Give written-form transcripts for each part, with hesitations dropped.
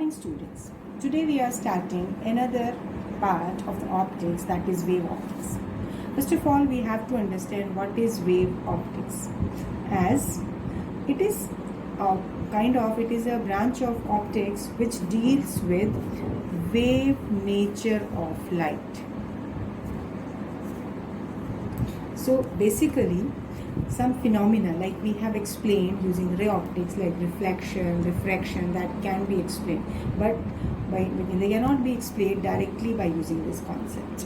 morning, students. Today we are starting another part of the optics, that is wave optics. First of all, we have to understand what is wave optics, as it is it is a branch of optics which deals with wave nature of light. So basically, some phenomena like we have explained using ray optics, like reflection, refraction, that can be explained, but they cannot be explained directly by using this concept.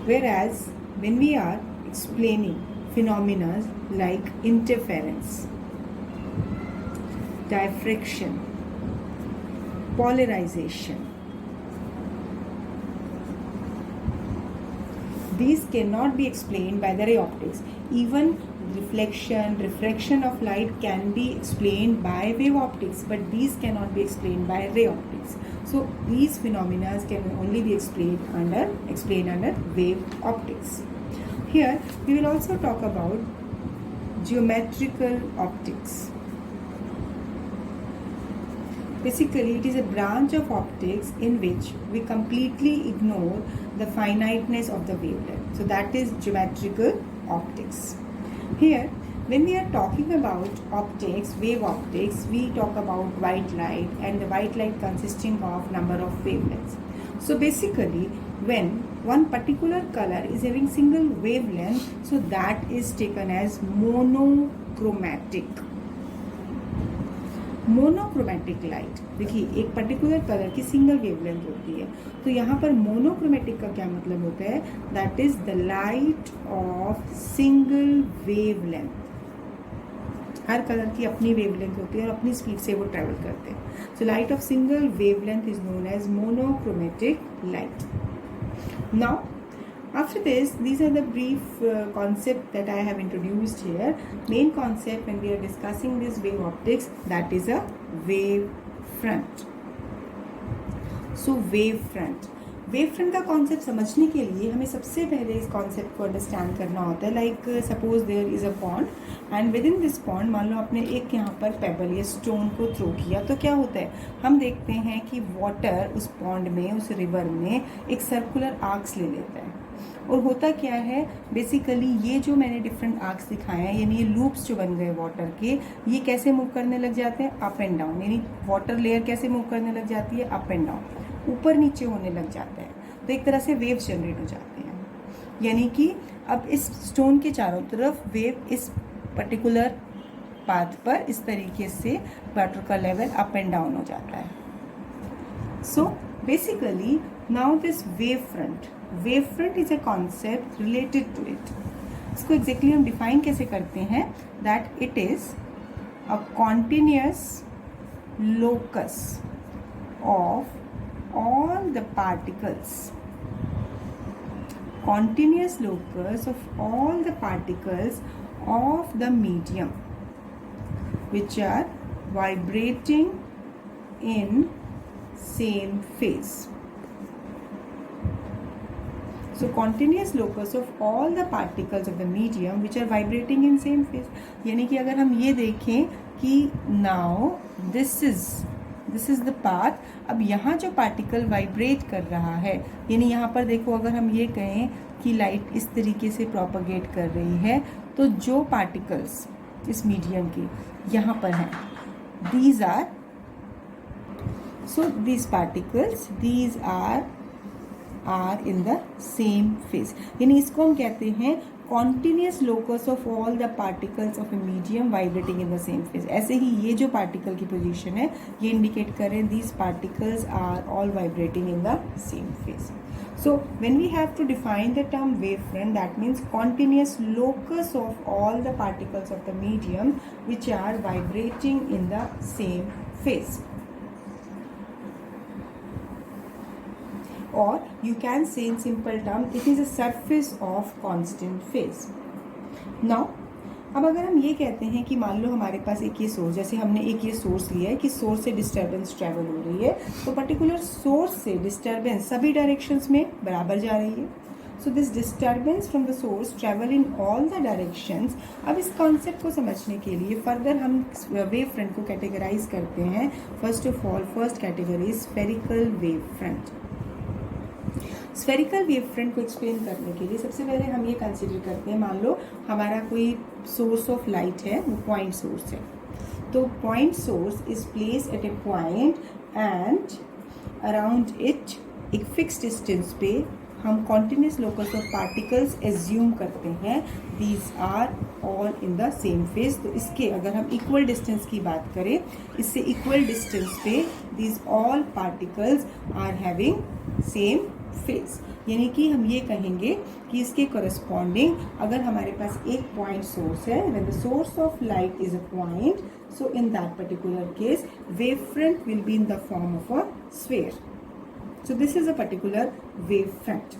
Whereas when we are explaining phenomena like interference, diffraction, polarization, these cannot be explained by the ray optics. Even reflection, refraction of light can be explained by wave optics, but these cannot be explained by ray optics. So these phenomena can only be explained under wave optics. Here we will also talk about geometrical optics. Basically, it is a branch of optics in which we completely ignore the finiteness of the wavelength. So that is geometrical optics. Here, when we are talking about optics, wave optics, we talk about white light, and the white light consisting of number of wavelengths. So basically, when one particular color is having single wavelength, so that is taken as monochromatic. Monochromatic light, देखिए एक particular colour की single wavelength होती है, तो यहाँ पर monochromatic का क्या मतलब होता है? That is the light of single wavelength. Her colour की अपनी वेवलेंथ होती है और अपनी स्पीड से वो ट्रेवल करते हैं. So light of single wavelength is known as monochromatic light. Now after this, these are the brief concept that I have introduced here. Main concept when we are discussing this wave optics, that is a wave front. So wave front का concept समझने के लिए हमें सबसे पहले इस concept को understand करना होता है. Like suppose there is a pond, and within this pond मान लो आपने एक यहाँ पर पेबल या स्टोन को थ्रो किया, तो क्या होता है? हम देखते हैं कि वाटर उस पॉन्ड में, उस रिवर में एक सर्कुलर आर्क्स ले लेता है. और होता क्या है, बेसिकली ये जो मैंने डिफरेंट आर्क्स दिखाए हैं, यानी ये लूप्स जो बन गए वाटर के, ये कैसे मूव करने लग जाते हैं? Up and down. यानी वाटर लेयर कैसे मूव करने लग जाती है? अप एंड डाउन, ऊपर नीचे होने लग जाता है. तो एक तरह से वेव्स जनरेट हो जाते हैं. यानी कि अब इस स्टोन के चारों तरफ वेव इस पर्टिकुलर पाथ पर इस तरीके से वाटर का लेवल अप एंड डाउन हो जाता है. So basically now this wave front is a concept related to it. इसको एग्जैक्टली हम डिफाइन कैसे करते हैं? That it is a continuous locus of all the particles, continuous locus of all the particles of the medium which are vibrating in same phase. So continuous locus of all the particles of the medium which are vibrating in same phase. यानी कि अगर हम ये देखें कि now this is the path. अब यहाँ जो पार्टिकल वाइब्रेट कर रहा है, यानी यहाँ पर देखो, अगर हम ये कहें कि लाइट इस तरीके से प्रोपगेट कर रही है, तो जो पार्टिकल्स इस मीडियम के यहाँ पर हैं, these particles are in the same phase. यानी इसको हम कहते हैं continuous locus of all the particles of a medium vibrating in the same phase. ऐसे ही ये जो पार्टिकल की पोजीशन है, ये इंडिकेट करें these particles are all vibrating in the same phase. So when we have to define the term wavefront, that means continuous locus of all the particles of the medium which are vibrating in the same phase. Or you can say in simple term, it is a surface of constant phase. Now, अब अगर हम ये कहते हैं कि मान लो हमारे पास एक ये सोर्स, जैसे हमने एक ये सोर्स लिया है कि सोर्स से डिस्टर्बेंस ट्रैवल हो रही है, तो पर्टिकुलर सोर्स से डिस्टर्बेंस सभी डायरेक्शंस में बराबर जा रही है. So this disturbance from the source travel in all the directions. अब इस कॉन्सेप्ट को समझने के लिए फर्दर हम वेव फ्रंट को कैटेगराइज करते हैं। First of all, first category spherical wave front. Spherical wave front को एक्सप्लेन करने के लिए सबसे पहले हम ये कंसिडर करते हैं, मान लो हमारा कोई सोर्स ऑफ लाइट है, वो पॉइंट सोर्स है। तो point source is place at a point and around it एक फिक्स डिस्टेंस पे हम continuous locus of particles assume करते हैं। These are all in the same phase. तो इसके अगर हम इक्वल डिस्टेंस की बात करें, इससे इक्वल डिस्टेंस पे these all particles are having same phase. यानी कि हम ये कहेंगे कि इसके करस्पॉन्डिंग अगर हमारे पास एक पॉइंट सोर्स है, when the source of light is a point, so in that particular case wave front will be in the form of a sphere. So this is a particular wave front.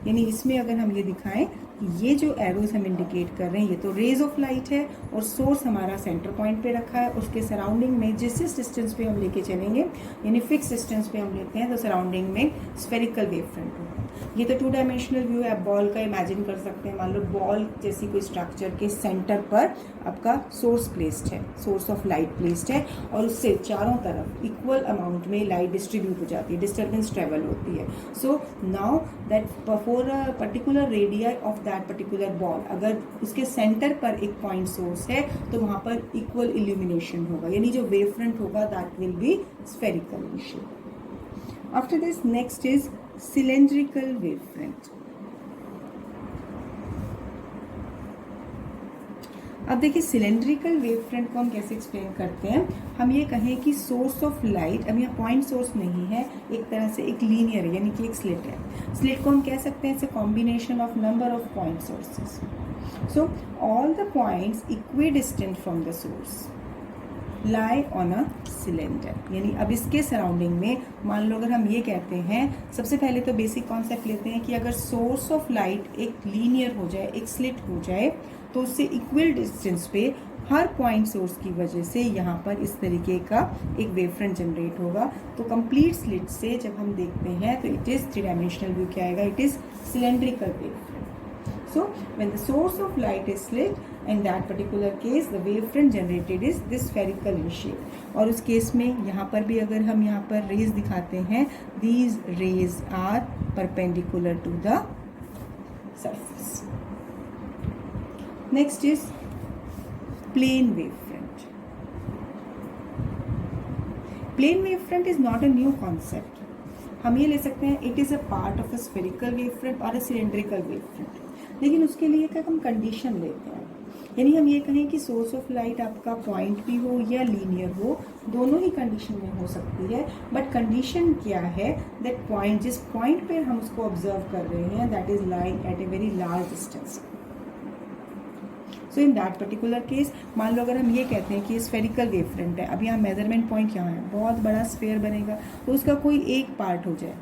यानी इसमें अगर हम ये दिखाएं कि ये जो एरोज हम इंडिकेट कर रहे हैं, ये तो रेज ऑफ लाइट है और सोर्स हमारा सेंटर पॉइंट पे रखा है। उसके सराउंडिंग में जिस डिस्टेंस पे हम लेके चलेंगे, यानी फिक्स डिस्टेंस पे हम लेते हैं, तो सराउंडिंग में स्फेरिकल वेव फ्रंट होगा। ये तो 2 डायमेंशनल व्यू है। आप बॉल का इमेजिन कर सकते हैं। मान लो बॉल जैसी कोई स्ट्रक्चर के सेंटर पर आपका सोर्स प्लेस्ड है, सोर्स ऑफ लाइट प्लेस्ड है, और उससे चारों तरफ इक्वल अमाउंट में लाइट डिस्ट्रीब्यूट हो जाती है, डिस्टर्बेंस ट्रेवल होती है। So now that for a particular radio of that particular ball, अगर उसके सेंटर पर एक पॉइंट सोर्स है तो वहां पर इक्वल इल्यूमिनेशन होगा, यानी जो वेव फ्रंट होगा that will be spherical in shape. After this next is cylindrical wave front। अब देखिए सिलेंड्रिकल वेव फ्रंट को हम कैसे एक्सप्लेन करते हैं। हम ये कहें कि सोर्स ऑफ लाइट, अब यहाँ पॉइंट सोर्स नहीं है, एक तरह से एक लीनियर है, यानी कि एक स्लिट है। स्लिट को हम कह सकते हैं it's a combination of number of point sources. So all the points equidistant from the source lie on a cylinder. यानी अब इसके सराउंडिंग में मान लो अगर हम ये कहते हैं, सबसे पहले तो बेसिक कॉन्सेप्ट लेते हैं कि अगर सोर्स ऑफ लाइट एक लीनियर हो जाए, एक स्लिट हो जाए, तो उससे इक्वल डिस्टेंस पे हर पॉइंट सोर्स की वजह से यहाँ पर इस तरीके का एक वेव फ्रंट जनरेट होगा। तो कंप्लीट स्लिट से जब हम देखते हैं तो इट इज 3 डायमेंशनल व्यू क्या आएगा, it is cylindrical wave front. So when the source of light is slit, in that particular case the wave front generated is this spherical in shape। और उस केस में यहाँ पर भी अगर हम यहाँ पर रेज दिखाते हैं, these rays are perpendicular to the surface। Next is plane wave front। Plane wave front is not a new concept। हम ये ले सकते हैं it is a part of a spherical wave front or a cylindrical wave front। लेकिन उसके लिए क्या हम कंडीशन लेते हैं, यानी हम ये कहें कि सोर्स ऑफ लाइट आपका पॉइंट भी हो या लीनियर हो, दोनों ही कंडीशन में हो सकती है। बट कंडीशन क्या है, दैट पॉइंट, जिस पॉइंट पे हम उसको ऑब्जर्व कर रहे हैं, that is lying at a very large distance. So in that particular case मान लो अगर हम ये कहते हैं कि स्फेरिकल वेव फ्रंट है, अब यहाँ मेजरमेंट पॉइंट यहाँ है, बहुत बड़ा स्फेयर बनेगा, तो उसका कोई एक पार्ट हो जाए,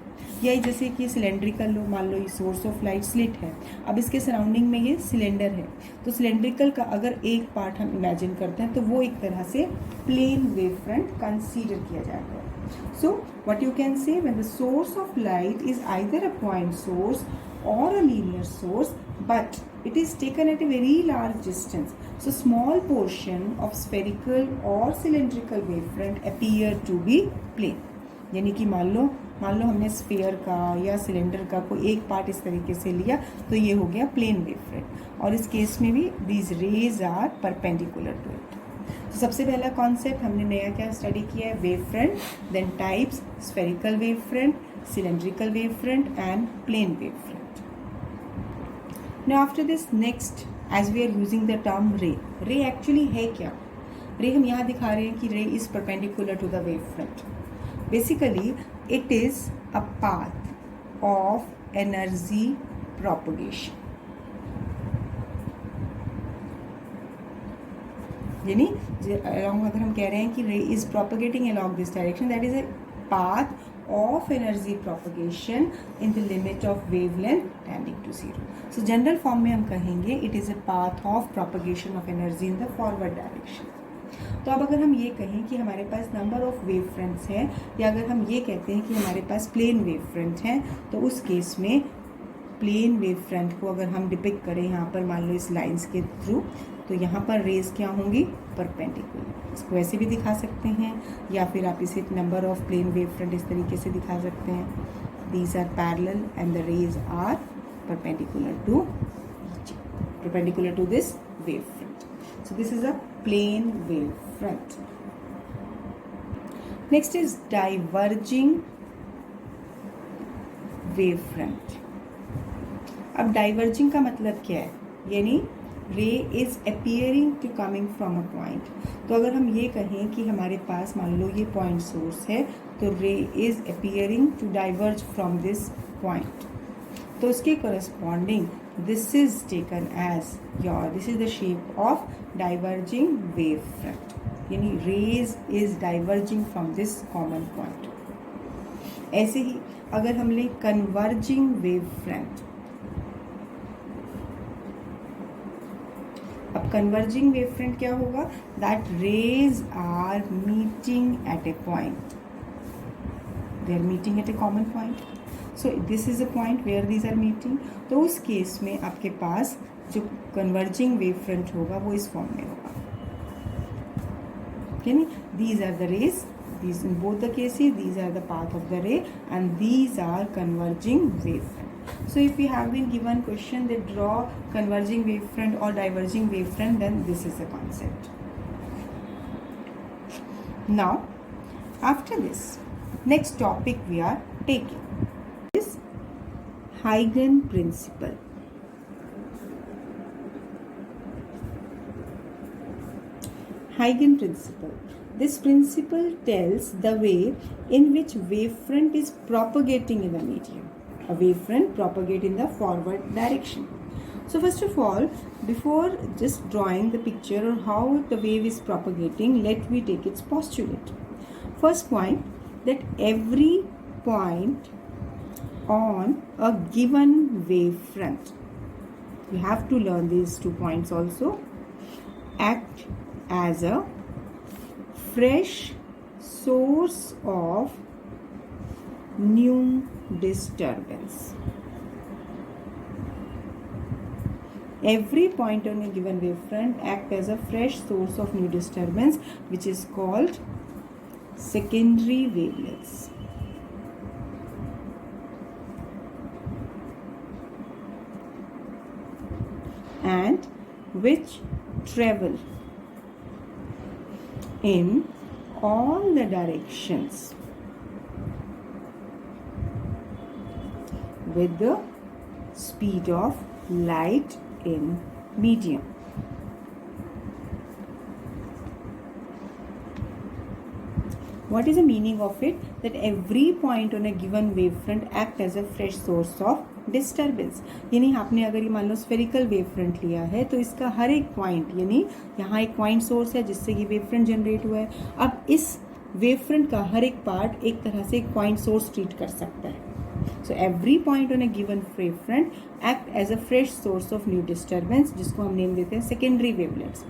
या जैसे कि सिलेंड्रिकल लो, मान लो ये सोर्स ऑफ लाइट स्लिट है, अब इसके सराउंडिंग में ये सिलेंडर है, तो सिलेंड्रिकल का अगर एक पार्ट हम इमेजिन करते हैं तो वो एक तरह से प्लेन वेव फ्रंट कंसीडर किया जाता है। So what you can say, when the source of light is either a point source or a linear source, but it is taken at a very large distance, so small portion of spherical or cylindrical wavefront appear to be plane। यानी कि मान लो हमने sphere का या cylinder का कोई एक part इस तरीके से लिया, तो ये हो गया प्लेन वेवफ्रंट। और इस केस में भी these rays are perpendicular to it. तो सबसे पहला कॉन्सेप्ट हमने नया क्या स्टडी किया है, wave front, then types, spherical wave front, cylindrical wave front and plane wave front. Now after this next, as we are using the term ray actually है क्या? रे हम यहाँ दिखा रहे हैं कि रे is perpendicular to the wavefront। Basically it is a path of energy propagation। यानी along अगर हम कह रहे हैं कि रे is propagating along this direction, that is a path of energy propagation in the limit of wavelength tending to 0। So general form में हम कहेंगे it is a path of propagation of energy in the forward direction। तो अब अगर हम ये कहें कि हमारे पास नंबर ऑफ वेव फ्रंट्स हैं, या अगर हम ये कहते हैं कि हमारे पास प्लेन वेव फ्रंट हैं, तो उस केस में प्लेन वेव फ्रंट को अगर हम डिपिक्ट करें यहाँ पर मान लो इस लाइंस के थ्रू, तो यहाँ पर रेज क्या होंगी, परपेंडिकुलर। इसको ऐसे भी दिखा सकते हैं, या फिर आप इसे number of plane wave front इस तरीके से दिखा सकते हैं। These are parallel and the rays are perpendicular to this wave front. So this is a plane wave front. Next is diverging wave front. अब diverging का मतलब क्या है, यानी रे is appearing to coming from a point. तो अगर हम ये कहें कि हमारे पास मान लो ये पॉइंट सोर्स है, तो रे is appearing to diverge from this point. तो उसके corresponding this is taken as this is the shape of diverging wave front, यानी rays is diverging from this common point. ऐसे ही अगर हम लें converging wave front, अब converging wave front क्या होगा, that rays are meeting at a point, they are meeting at a common point. So this is a point where these are meeting. तो उस case में आपके पास जो कन्वर्जिंग वेव फ्रंट होगा वो इस फॉर्म में होगा, यानी these are the rays, these in both the cases these are the path of the ray and these are converging wave front. So if we have been given question that draw converging wave front or diverging wave front, then this is the concept. Now after this, next topic we are taking is Huygens principle. Huygens principle. This principle tells the way in which wavefront is propagating in the medium. A wavefront propagates in the forward direction. So first of all, before just drawing the picture or how the wave is propagating, let me take its postulate. First point, that every point on a given wavefront, you have to learn these 2 points also, act as a fresh source of new disturbance. Every point on a given wavefront act as a fresh source of new disturbance, which is called secondary wavelets. And which travel in all the directions with the speed of light in medium. What is the meaning of it? That every point on a given wavefront act as a fresh source of disturbance, यानी आपने अगर ये मान लो spherical wave front लिया है तो इसका हर एक पॉइंट, यानी यहाँ एक पॉइंट सोर्स है जिससे कि वेव फ्रंट जनरेट हुआ है। अब इस वेव फ्रंट का हर एक पार्ट एक तरह से एक पॉइंट सोर्स ट्रीट कर सकता है। So every point on a given wave front act as a fresh source of new disturbance, जिसको हम नेम देते हैं सेकेंडरी वेवलेट्स।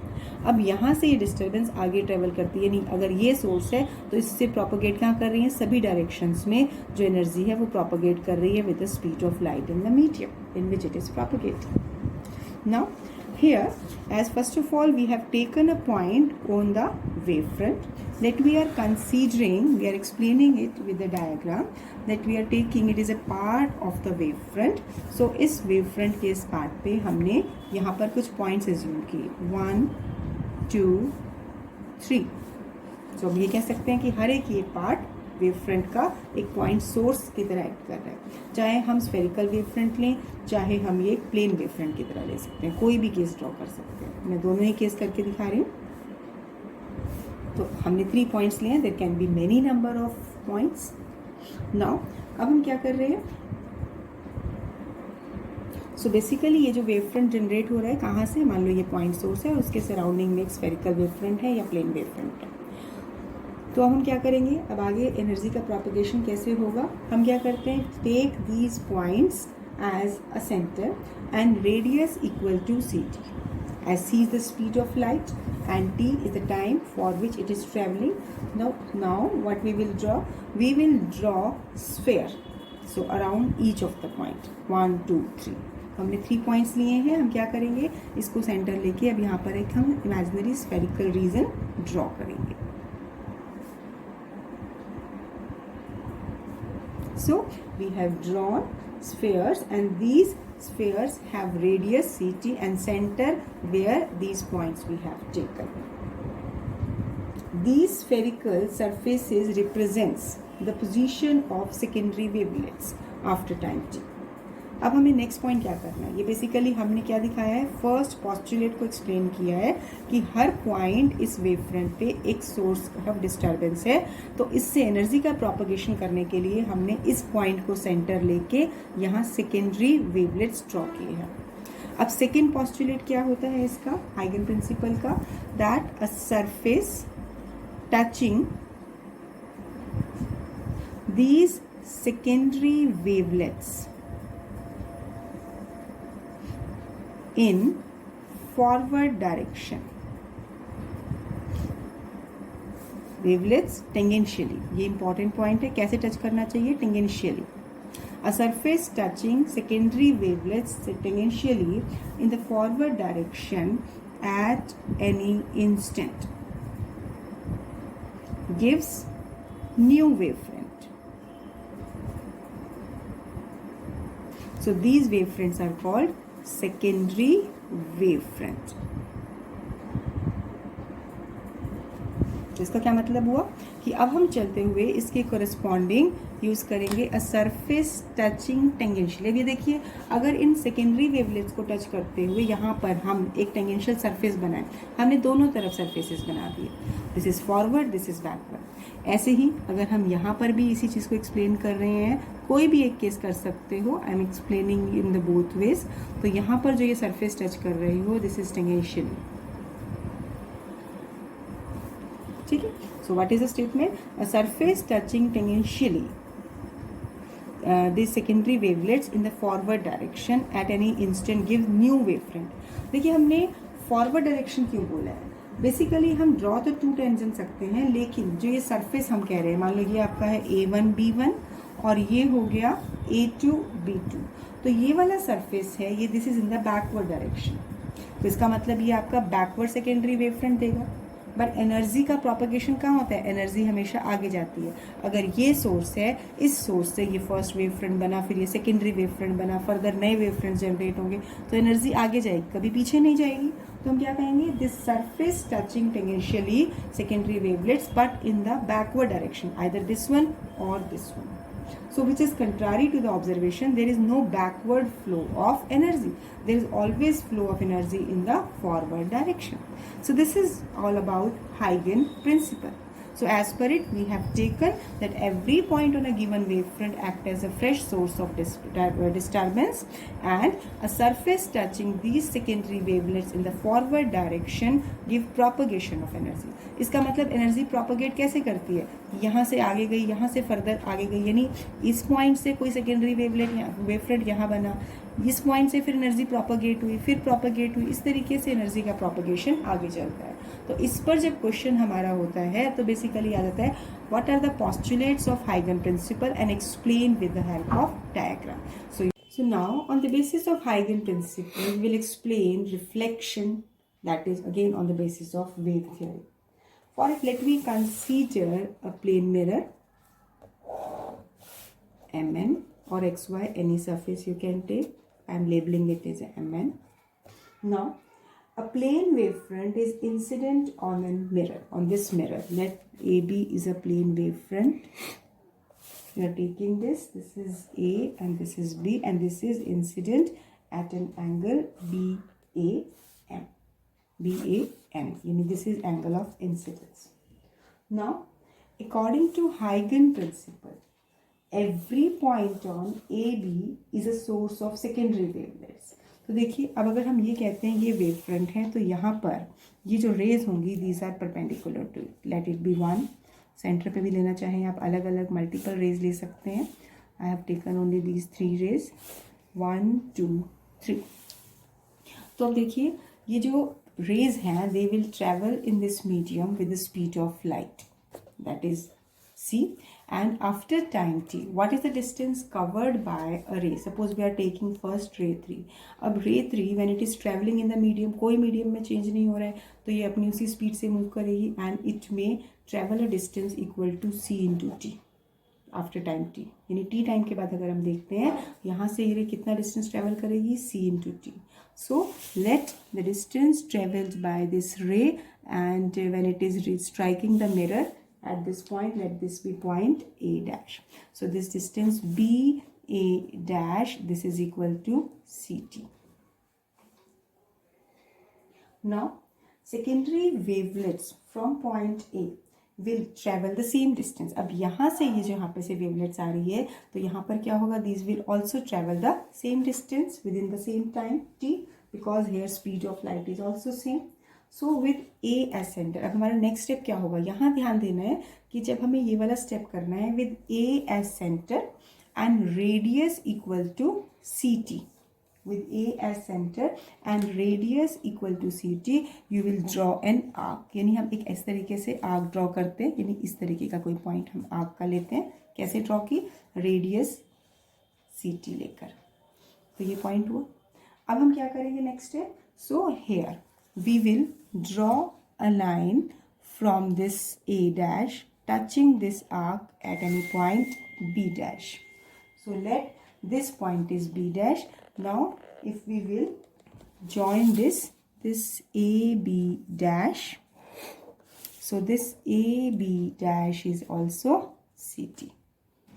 अब यहाँ से ये डिस्टर्बेंस आगे ट्रेवल करती है, यानी अगर ये सोर्स है तो इससे प्रोपोगेट कहाँ कर रही है, सभी डायरेक्शंस में जो एनर्जी है वो प्रोपोगेट कर रही है with the speed of light in the medium in which it is propagating. Now here, as first of all we have taken a point on the wavefront that we are considering, we are explaining it with the diagram that we are taking, it is a part of the wavefront. So इस wavefront के इस part पे हमने यहाँ पर कुछ points assume किए 1 2 3। so हम ये कह सकते हैं कि हर एक ये part वेव फ्रंट का एक पॉइंट सोर्स की तरह एक्ट कर रहा है। चाहे हम स्फेरिकल वेव फ्रंट लें, चाहे हम ये प्लेन वेव फ्रंट की तरह ले सकते हैं, कोई भी केस ड्रॉ कर सकते हैं। मैं दोनों ही केस करके दिखा रही हूँ। तो हमने 3 पॉइंट्स लिए हैं, there can be many number of points. Now अब हम क्या कर रहे हैं, सो बेसिकली ये जो वेव फ्रंट जनरेट हो रहा है कहाँ से, मान लो ये पॉइंट सोर्स है और उसके सराउंडिंग में एक स्फेरिकल वेव फ्रंट है या प्लेन वेव फ्रंट है। तो हम क्या करेंगे, अब आगे एनर्जी का प्रोपगेशन कैसे होगा, हम क्या करते हैं, take these points as a centre and radius equal to c t, as c is the speed of light and t is the time for which it is traveling. Now what we will draw, we will draw sphere. So around each of the point 1 2 3, हमने 3 points लिए हैं. हम क्या करेंगे, इसको centre लेके अब यहाँ पर एक हम इमेजिनरी स्फेरिकल रीजन ड्रॉ करेंगे. So we have drawn spheres and these spheres have radius CT and center where these points we have taken. These spherical surfaces represents the position of secondary wavelets after time t. अब हमें next point क्या करना है, ये basically हमने क्या दिखाया है, फर्स्ट पॉस्टुलेट को एक्सप्लेन किया है कि हर पॉइंट इस वेव फ्रंट पे एक सोर्स ऑफ डिस्टर्बेंस है, तो इससे एनर्जी का प्रोपगेशन करने के लिए हमने इस पॉइंट को सेंटर लेके यहाँ सेकेंडरी वेवलेट्स ड्रॉ किए हैं. अब सेकेंड पॉस्टुलेट क्या होता है इसका, हाइगन प्रिंसिपल का, that a surface touching these secondary wavelets in forward direction. Wavelets tangentially, ये important point है, कैसे टच करना चाहिए, tangentially. A surface touching secondary wavelets tangentially in the forward direction at any instant gives new wavefront. So these wavefronts are called secondary wavefront. तो इसका क्या मतलब हुआ कि अब हम चलते हुए इसके कोरस्पॉन्डिंग यूज करेंगे अ सरफेस टचिंग टेंजेंशियल. अब ये देखिए, अगर इन सेकेंडरी वेवलेट्स को टच करते हुए यहाँ पर हम एक टेंजेंशियल सरफेस बनाए, हमने दोनों तरफ सरफेसेस बना दिए, this is forward, this is backward. ऐसे ही अगर हम यहाँ पर भी इसी चीज़ को एक्सप्लेन कर रहे हैं, कोई भी एक केस कर सकते हो, I am explaining in the both ways. तो यहाँ पर जो ये सरफेस टच कर रही हो, दिस इज टेंजेंशियल. ठीक है. So what is the statement, a surface touching tangentially these secondary wavelets in the forward direction at any instant give new wavefront. देखिए हमने फॉरवर्ड डायरेक्शन क्यों बोला है, बेसिकली हम ड्रॉ तो टू टेंजेंट सकते हैं, लेकिन जो ये सरफेस हम कह रहे हैं, मान लीजिए आपका है A1 B1 और ये हो गया A2 B2, तो ये वाला सरफेस है, ये this is in the backward direction. तो इसका मतलब ये आपका बैकवर्ड सेकेंडरी वेवफ्रंट देगा. बट एनर्जी का प्रोपगेशन कहाँ होता है, एनर्जी हमेशा आगे जाती है. अगर ये सोर्स है, इस सोर्स से ये फर्स्ट वेव फ्रंट बना, फिर ये सेकेंडरी वेव फ्रंट बना, फर्दर नए वेव फ्रंट जनरेट होंगे, तो एनर्जी आगे जाएगी, कभी पीछे नहीं जाएगी. तो हम क्या कहेंगे, this surface touching tangentially secondary wavelets but in the backward direction, either this one or this one. So which is contrary to the observation, there is no backward flow of energy. There is always flow of energy in the forward direction. So this is all about Huygens principle. So as per it, we have taken that every point on a given wavefront act as a fresh source of disturbance, and a surface touching these secondary wavelets in the forward direction give propagation of energy. इसका मतलब energy propagate कैसे करती है, यहाँ से आगे गई, यहाँ से फर्दर आगे गई, यानी इस पॉइंट से कोई सेकेंडरी वेवलेट वेवफ्रंट यहाँ बना, इस पॉइंट से फिर एनर्जी प्रोपगेट हुई, फिर प्रोपगेट हुई, इस तरीके से एनर्जी का प्रोपगेशन आगे चलता है. तो इस पर जब क्वेश्चन हमारा होता है तो बेसिकली आ जाता है what are the postulates of Huygen principle and explain with the help of diagram. So now on the basis of Huygens principle we will explain reflection, that is again on the basis of wave theory. For it, let me consider a plane mirror Mn or xy, any surface you can take. I am labeling it as Mn. Now a plane wavefront is incident on a mirror, on this mirror. Let AB is a plane wavefront. We are taking this is A and this is B, and this is incident at an angle BAM. This is angle of incidence. Now, according to Huygens principle, every point on AB is a source of secondary wavelets. तो देखिए, अब अगर हम ये कहते हैं ये wave front है, तो यहाँ पर ये जो रेज होंगी, these are perpendicular to, let it be one. Centre पे भी लेना चाहें आप, अलग अलग मल्टीपल रेज ले सकते हैं. I have taken only these 3 rays, 1 2 3. तो अब देखिए, ये जो rays हैं, they will travel in this medium with the speed of light, that is c, and after time t, what is the distance covered by a ray? Suppose we are taking first ray 3. अब ray 3 when it is traveling in the medium, कोई medium में change नहीं हो रहा है, तो ये अपनी उसी speed से move करेगी and it may travel a distance equal to c into t after time t. यानी t टाइम के बाद अगर हम देखते हैं यहाँ से ये रे कितना distance travel करेगी, c into t. So let the distance traveled by this ray and when it is striking the mirror at this point, let this be point A dash. So this distance B A dash, this is equal to CT. Now secondary wavelets from point A will travel the same distance. अब यहाँ से ये जो यहाँ पे से wavelets आ रही है तो यहाँ पर क्या होगा, these will also travel the same distance within the same time t, because here speed of light is also same. So with A as centre, अब हमारा नेक्स्ट स्टेप क्या होगा, यहाँ ध्यान देना है कि जब हमें ये वाला स्टेप करना है with A as centre and radius equal to c t, with A as centre and radius equal to c t, you will draw an arc. यानी हम एक इस तरीके से आर्क ड्रॉ करते हैं, यानी इस तरीके का कोई पॉइंट हम आर्क का लेते हैं. कैसे ड्रॉ की, रेडियस सी टी लेकर, तो ये पॉइंट हुआ. अब हम क्या करेंगे next step, so here we will draw a line from this A dash touching this arc at any point B dash. So let this point is B dash. Now if we will join this AB dash, so this AB dash is also CT.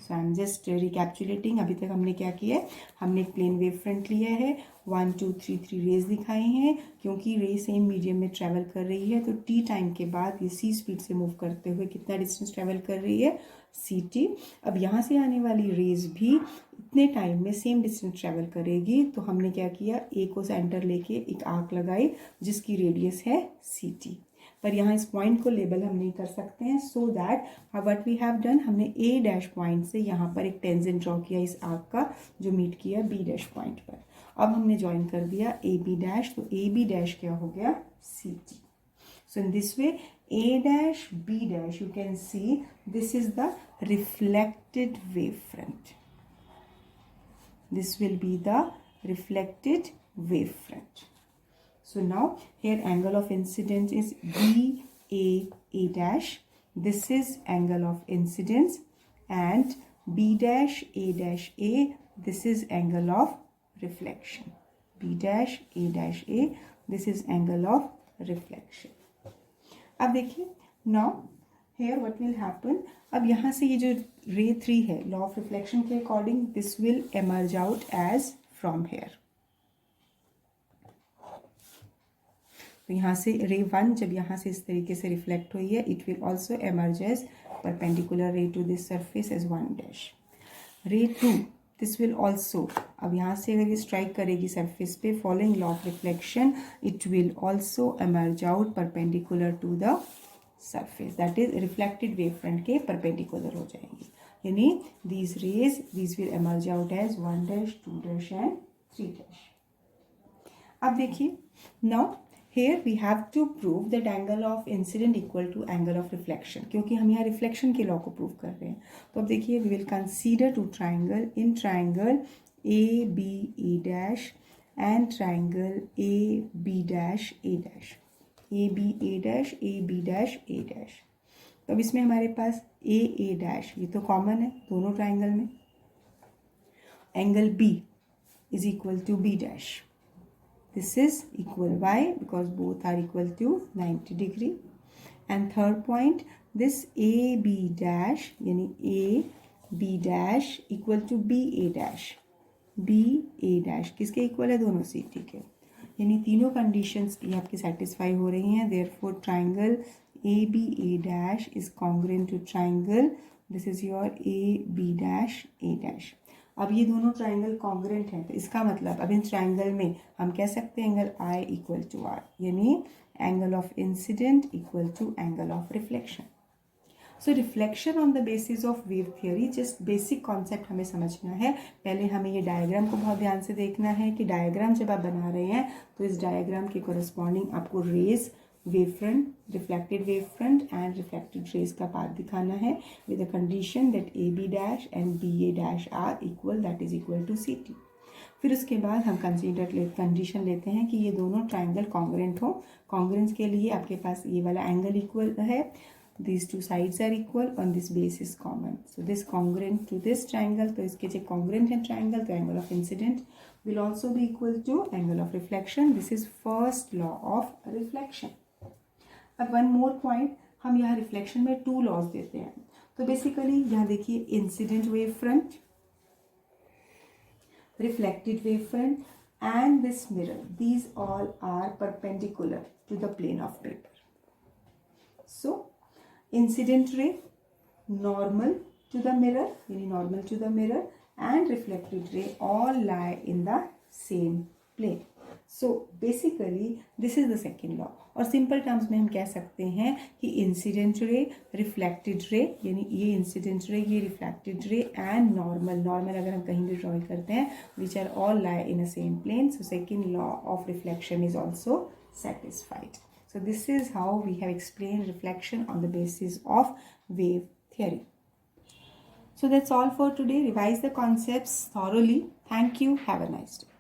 So I am just recapitulating. अभी तक हमने क्या किया है, हमने एक plane wave front लिया है, 1 2 3 3 रेज दिखाई हैं. क्योंकि रे सेम मीडियम में ट्रैवल कर रही है तो टी टाइम के बाद ये सी स्पीड से मूव करते हुए कितना डिस्टेंस ट्रैवल कर रही है, सी टी. अब यहाँ से आने वाली रेज भी इतने टाइम में सेम डिस्टेंस ट्रैवल करेगी. तो हमने क्या किया, ए को सेंटर लेके एक आर्क लगाई जिसकी रेडियस है सी टी. पर यहाँ इस पॉइंट को लेबल हम नहीं कर सकते हैं. So that what we have done, हमने ए डैश पॉइंट से यहाँ पर एक टेंजेंट ड्रॉ किया इस आर्क का जो मीट किया बी डैश पॉइंट पर. अब हमने ज्वाइन कर दिया ए बी डैश, तो ए बी डैश क्या हो गया, c t. So in this way A dash B dash, you can see this is the reflected wave front. This will be the reflected wave front. So now here angle of incidence is BA dash. This is angle of incidence, and B dash A dash A, this is angle of reflection. B dash A dash A, this is angle of reflection. अब देखिए now here what will happen, अब यहाँ से ये जो ray 3 है law of reflection के according this will emerge out as from here. तो यहाँ से रे 1 जब यहाँ से इस तरीके से रिफ्लेक्ट हुई है, it will also emerge as perpendicular ray to this surface as 1 dash. Ray 2 this will also, अब यहाँ से अगर ये स्ट्राइक करेगी सरफेस पे following law of reflection, it will also emerge out perpendicular to the surface, that is reflected wave front के perpendicular हो जाएंगी. यानी these rays these will emerge out as 1 dash 2 dash and 3 dash. अब देखिए now here we have to prove that angle of incident equal to angle of reflection, क्योंकि हम यहाँ reflection के लॉ को प्रूव कर रहे हैं. तो अब देखिए we will consider two triangle, in triangle A B A dash and triangle A B dash A dash, A B A dash A B dash A dash. तो अब इसमें हमारे पास A A dash ये तो कॉमन है दोनों triangle में. Angle B is equal to B dash. This is equal, why? Because both are equal to 90 degree. And third point, this AB dash यानी A B dash equal to B A dash. B A dash किसके equal है, दोनों C T के. यानी तीनों conditions ये आपकी satisfy हो रही हैं. therefore triangle AB A dash is congruent to triangle, this is your A B dash A dash. अब ये दोनों ट्राइंगल कॉन्ग्रेंट हैं, तो इसका मतलब अब इन ट्राइंगल में हम कह सकते हैं angle I equal to R, यानी angle of incident equal to angle of reflection. So reflection on the basis of wave theory, just basic concept हमें समझना है. पहले हमें ये डायग्राम को बहुत ध्यान से देखना है कि डायग्राम जब आप बना रहे हैं तो इस डायग्राम के कोरस्पॉन्डिंग आपको rays wave front, reflected wave front and reflected rays का पाथ दिखाना है with the condition that A B dash and B A dash are equal, that is equal to c t. फिर उसके बाद हम condition लेते हैं कि ये दोनों ट्राइंगल कॉन्ग्रेंट हो। कॉन्ग्रेंस के लिए आपके पास ये वाला एंगल इक्वल है, these two sides are equal and this base is common, so this congruent to this triangle, तो इसके जो congruent है triangle, तो angle of incident will also be equal to angle of reflection. This is first law of reflection. अब one more point, हम यहाँ reflection में two laws देते हैं। तो basically यहाँ देखिए incident wave front, reflected wave front and this mirror, these all are perpendicular to the plane of paper. So incident ray normal to the mirror, normal to the mirror, and reflected ray all lie in the same plane. So basically this is the second law. और simple terms में हम कह सकते हैं कि incident ray, reflected ray, यानी ये incident ray, ये रिफ्लेक्टेड रे एंड नॉर्मल अगर हम कहीं भी ड्रॉ करते हैं, which are all lie in a same plane, so second law of reflection is also satisfied. So this is how we have explained reflection on the basis of wave theory. So that's all for today. Revise the concepts thoroughly. Thank you. Have a nice day.